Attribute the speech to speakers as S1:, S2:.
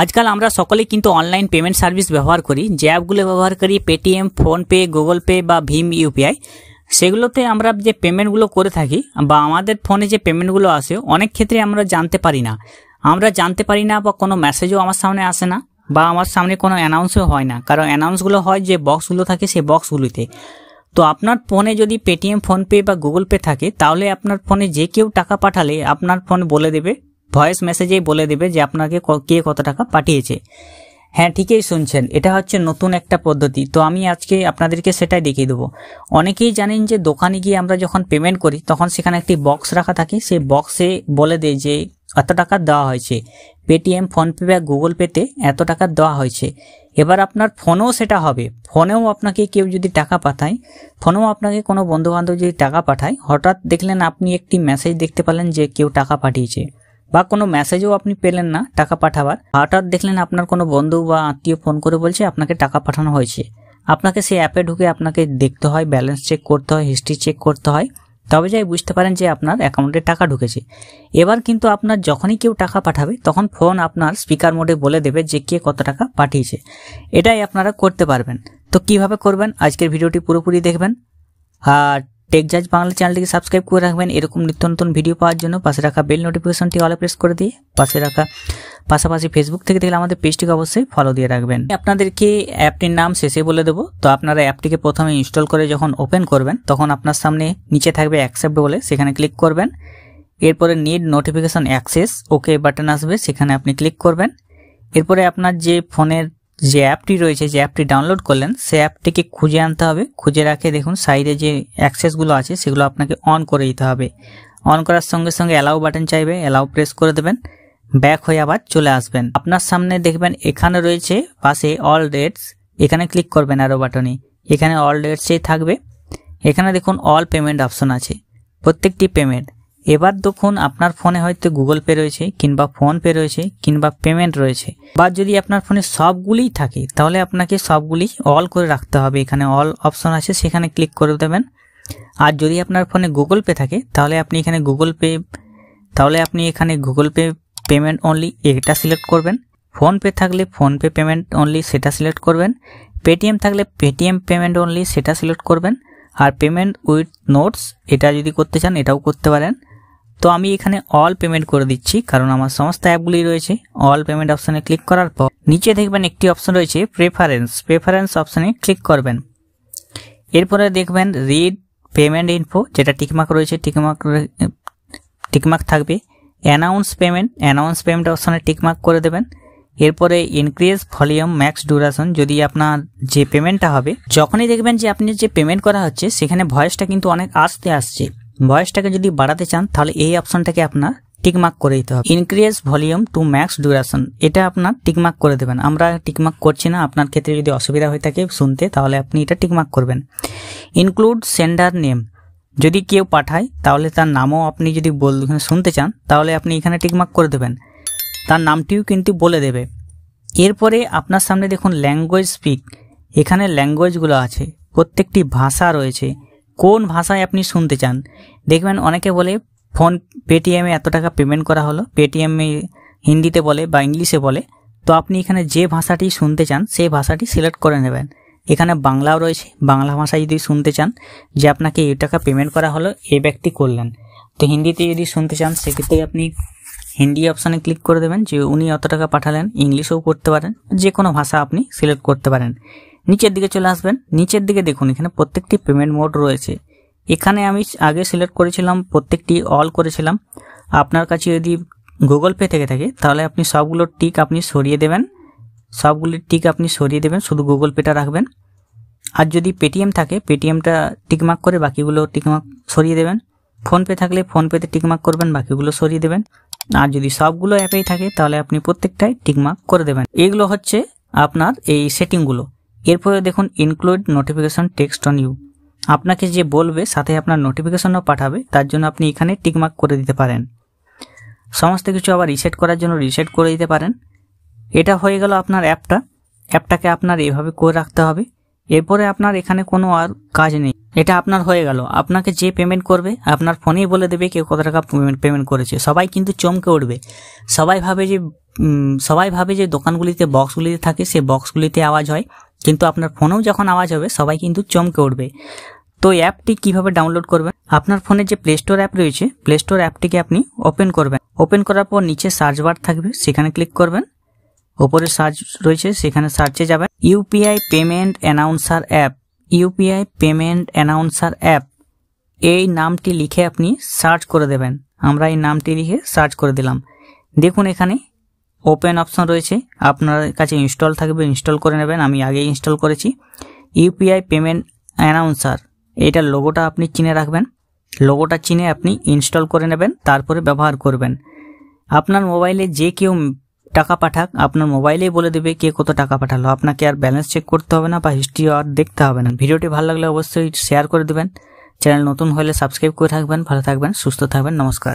S1: আজকাল আমরা সকলেই কিন্তু অনলাইন পেমেন্ট সার্ভিস ব্যবহার করি। যে অ্যাপগুলো ব্যবহার করি পেটিএম, ফোনপে, গুগল পে বা ভীম ইউপিআই, সেগুলোতে আমরা যে পেমেন্টগুলো করে থাকি বা আমাদের ফোনে যে পেমেন্টগুলো আসে অনেক ক্ষেত্রে আমরা জানতে পারি না বা কোনো মেসেজও আমার সামনে আসে না বা আমার সামনে কোনো অ্যানাউন্সও হয় না, কারণ অ্যানাউন্সগুলো হয় যে বক্সগুলো থাকে সেই বক্সগুলিতে। তো আপনার ফোনে যদি পেটিএম, ফোনপে বা গুগল পে থাকে তাহলে আপনার ফোনে যে কেউ টাকা পাঠালে আপনার ফোন বলে দেবে, ভয়েস মেসেজেই বলে দেবে যে আপনাকে কে কত টাকা পাঠিয়েছে। হ্যাঁ, ঠিকই শুনছেন, এটা হচ্ছে নতুন একটা পদ্ধতি। তো আমি আজকে আপনাদেরকে সেটাই দেখিয়ে দেবো। অনেকেই জানেন যে দোকানে গিয়ে আমরা যখন পেমেন্ট করি তখন সেখানে একটি বক্স রাখা থাকে, সেই বক্সে বলে দেয় যে এত টাকা দেওয়া হয়েছে, পেটিএম, ফোনপে বা গুগল পেতে এত টাকা দেওয়া হয়েছে। এবার আপনার ফোনেও সেটা হবে, ফোনেও আপনাকে কেউ যদি টাকা পাঠায়, ফোনেও আপনাকে কোনো বন্ধুবান্ধব যদি টাকা পাঠায়, হঠাৎ দেখলেন আপনি একটি মেসেজ দেখতে পেলেন যে কেউ টাকা পাঠিয়েছে, বা কোনো মেসেজও আপনি পেলেন না টাকা পাঠাবার, হঠাৎ দেখলেন আপনার কোনো বন্ধু বা আত্মীয় ফোন করে বলছে আপনাকে টাকা পাঠানো হয়েছে। আপনাকে সেই অ্যাপে ঢুকে আপনাকে দেখতে হয়, ব্যালেন্স চেক করতে হয়, হিস্ট্রি চেক করতে হয়, তবে যাই বুঝতে পারেন যে আপনার অ্যাকাউন্টে টাকা ঢুকেছে। এবার কিন্তু আপনার যখনই কেউ টাকা পাঠাবে তখন ফোন আপনার স্পিকার মোডে বলে দেবে যে কে কত টাকা পাঠিয়েছে। এটাই আপনারা করতে পারবেন। তো কিভাবে করবেন আজকের ভিডিওটি পুরোপুরি দেখবেন, আর টেকজাজ বাংলা চ্যানেলটিকে সাবস্ক্রাইব করে রাখবেন এরকম নিত্য নতুন ভিডিও পাওয়ার জন্য। পাশে রাখা বেল নোটিফিকেশনটি অলে প্রেস করে দিয়ে পাশাপাশি ফেসবুক থেকে দেখলে আমাদের পেজটিকে অবশ্যই ফলো দিয়ে রাখবেন। আপনাদেরকে অ্যাপটির নাম শেষে বলে দেবো। তো আপনারা অ্যাপটিকে প্রথমে ইনস্টল করে যখন ওপেন করবেন তখন আপনার সামনে নিচে থাকবে অ্যাকসেপ্ট বলে, সেখানে ক্লিক করবেন। এরপরে need notification access okay button আসবে, সেখানে আপনি ক্লিক করবেন। এরপরে আপনার যে ফোনের যে অ্যাপটি রয়েছে, যে অ্যাপটি ডাউনলোড করলেন, সেই অ্যাপটিকে খুঁজে আনতে হবে। খুঁজে রাখে দেখুন সাইডে যে অ্যাক্সেসগুলো আছে সেগুলো আপনাকে অন করে দিতে হবে। অন করার সঙ্গে সঙ্গে অ্যালাউ বাটন চাইবে, অ্যালাউ প্রেস করে দেবেন, ব্যাক হয়ে আবার চলে আসবেন। আপনার সামনে দেখবেন এখানে রয়েছে পাশে অল ডেটস, এখানে ক্লিক করবেন অ্যারো বাটনে, এখানে অল ডেটসেই থাকবে। এখানে দেখুন অল পেমেন্ট অপশন আছে, প্রত্যেকটি পেমেন্ট। এবার দেখুন আপনার ফোনে হয়তো গুগল পে রয়েছে কিংবা ফোন পে রয়েছে কিংবা পেমেন্ট রয়েছে, বা যদি আপনার ফোনে সবগুলিই থাকে তাহলে আপনাকে সবগুলি অল করে রাখতে হবে। এখানে অল অপশন আছে, সেখানে ক্লিক করে দেবেন। আর যদি আপনার ফোনে গুগল পে থাকে তাহলে আপনি এখানে গুগল পে পেমেন্ট অনলি এটা সিলেক্ট করবেন। ফোন পে থাকলে ফোন পে পেমেন্ট অনলি সেটা সিলেক্ট করবেন। পেটিএম থাকলে পেটিএম পেমেন্ট অনলি সেটা সিলেক্ট করবেন। আর পেমেন্ট উইথ নোটস এটা যদি করতে চান এটাও করতে পারেন। তো আমি এখানে অল পেমেন্ট করে দিচ্ছি, কারণ আমার সমস্ত অ্যাপগুলি রয়েছে। অল পেমেন্ট অপশানে ক্লিক করার পর নিচে দেখবেন একটি অপশন রয়েছে প্রেফারেন্স অপশানে ক্লিক করবেন। এরপরে দেখবেন রিড পেমেন্ট ইনফো, যেটা টিকমার্ক রয়েছে, টিকমার্ক থাকবে। অ্যানাউন্স পেমেন্ট অপশানে টিকমার্ক করে দেবেন। এরপরে ইনক্রিজ ভলিউম ম্যাক্স ডিউরেশন, যদি আপনার যে পেমেন্টটা হবে, যখনই দেখবেন যে আপনি যে পেমেন্ট করা হচ্ছে সেখানে ভয়েসটা কিন্তু অনেক আস্তে আসছে, ভয়েসটাকে যদি বাড়াতে চান তাহলে এই অপশনটাকে আপনার টিকমার্ক করে দিতে হবে। Increase volume to max duration, এটা আপনার টিকমার্ক করে দেবেন। আমরা টিকমার্ক করছি না, আপনার ক্ষেত্রে যদি অসুবিধা হয়ে থাকে শুনতে তাহলে আপনি এটা টিকমার্ক করবেন। ইনক্লুড সেন্ডার নেম, যদি কেউ পাঠায় তাহলে তার নামও আপনি যদি শুনতে চান তাহলে আপনি এখানে টিকমার্ক করে দেবেন, তার নামটিও কিন্তু বলে দেবে। এরপরে আপনার সামনে দেখুন ল্যাঙ্গুয়েজ স্পিক, এখানে ল্যাঙ্গুয়েজগুলো আছে, প্রত্যেকটি ভাষা রয়েছে, কোন ভাষায় আপনি শুনতে চান। দেখবেন অনেকে বলে পেটিএমে এত টাকা পেমেন্ট করা হলো, পেটিএমে হিন্দিতে বলে বা ইংলিশে বলে। তো আপনি এখানে যে ভাষাটি শুনতে চান সেই ভাষাটি সিলেক্ট করে নেবেন। এখানে বাংলাও রয়েছে, বাংলা ভাষায় যদি শুনতে চান যে আপনাকে এই টাকা পেমেন্ট করা হলো, এই ব্যক্তি করলেন। তো হিন্দিতে যদি শুনতে চান সেক্ষেত্রে আপনি হিন্দি অপশানে ক্লিক করে দেবেন যে উনি অত টাকা পাঠালেন। ইংলিশেও করতে পারেন, যে কোনো ভাষা আপনি সিলেক্ট করতে পারেন। নিচের দিকে চলে আসবেন, নিচের দিকে দেখুন এখানে প্রত্যেকটি পেমেন্ট মোড রয়েছে। এখানে আমি আগে সিলেক্ট করেছিলাম প্রত্যেকটি অল করেছিলাম। আপনার কাছে যদি গুগল পে থেকে থাকে তাহলে আপনি সবগুলোর টিক আপনি সরিয়ে দেবেন, শুধু গুগল পেটা রাখবেন। আর যদি পেটিএম থাকে পেটিএমটা টিকমার্ক করে বাকিগুলো টিকমার্ক সরিয়ে দেবেন। ফোনপে থাকলে ফোনপেতে টিকমার্ক করবেন, বাকিগুলো সরিয়ে দেবেন। আর যদি সবগুলো অ্যাপেই থাকে তাহলে আপনি প্রত্যেকটাই টিকমার্ক করে দেবেন। এগুলো হচ্ছে আপনার এই সেটিংগুলো। এরপরে দেখুন include notification text on you, আপনাকে যে বলবে সাথে আপনার নোটিফিকেশনও পাঠাবে, তার জন্য আপনি এখানে টিকমার্ক করে দিতে পারেন। সমস্ত কিছু আবার রিসেট করার জন্য রিসেট করে দিতে পারেন। এটা হয়ে গেল আপনার অ্যাপটাকে আপনার এভাবে করে রাখতে হবে। এরপরে আপনার এখানে কোনো আর কাজ নেই, এটা আপনার হয়ে গেল। আপনাকে যে পেমেন্ট করবে আপনার ফোনেই বলে দেবে কেউ কত টাকা পেমেন্ট করেছে। সবাই কিন্তু চমকে উঠবে। সবাই ভাবে যে দোকানগুলিতে বক্সগুলিতে থাকে, সেই বক্সগুলিতে আওয়াজ হয়, কিন্তু আপনার ফোনেও যখন আওয়াজ হবে সবাই কিন্তু চমকে উঠবে। তো অ্যাপটি কিভাবে ডাউনলোড করবেন? আপনার ফোনে যে প্লে স্টোর অ্যাপ রয়েছে, প্লে স্টোর অ্যাপটিকে আপনি ওপেন করবেন। ওপেন করার পর নিচে সার্চ বার থাকবে, সেখানে ক্লিক করবেন। ওপরে সার্চ রয়েছে, সেখানে সার্চে যাবেন UPI payment announcer app. UPI payment announcer app এই নামটি লিখে আপনি সার্চ করে দেবেন। আমরা এই নামটি লিখে সার্চ করে দিলাম। দেখুন এখানে ওপেন অপশন রয়েছে, আপনার কাছে ইনস্টল থাকবে, ইনস্টল করে নেবেন। আমি আগে ইনস্টল করেছি। ইউপিআই পেমেন্ট অ্যানাউন্সার, এইটার লোগোটা আপনি চিনে রাখবেন। লোগোটা চিনে আপনি ইনস্টল করে নেবেন, তারপরে ব্যবহার করবেন। আপনার মোবাইলে যে কেউ টাকা পাঠাক, আপনার মোবাইলেই বলে দেবে কে কত টাকা পাঠালো। আপনাকে আর ব্যালেন্স চেক করতে হবে না বা হিস্ট্রি আর দেখতে হবে না। ভিডিওটি ভালো লাগলে অবশ্যই শেয়ার করে দেবেন। চ্যানেল নতুন হলে সাবস্ক্রাইব করে থাকবেন। ভালো থাকবেন, সুস্থ থাকবেন। নমস্কার।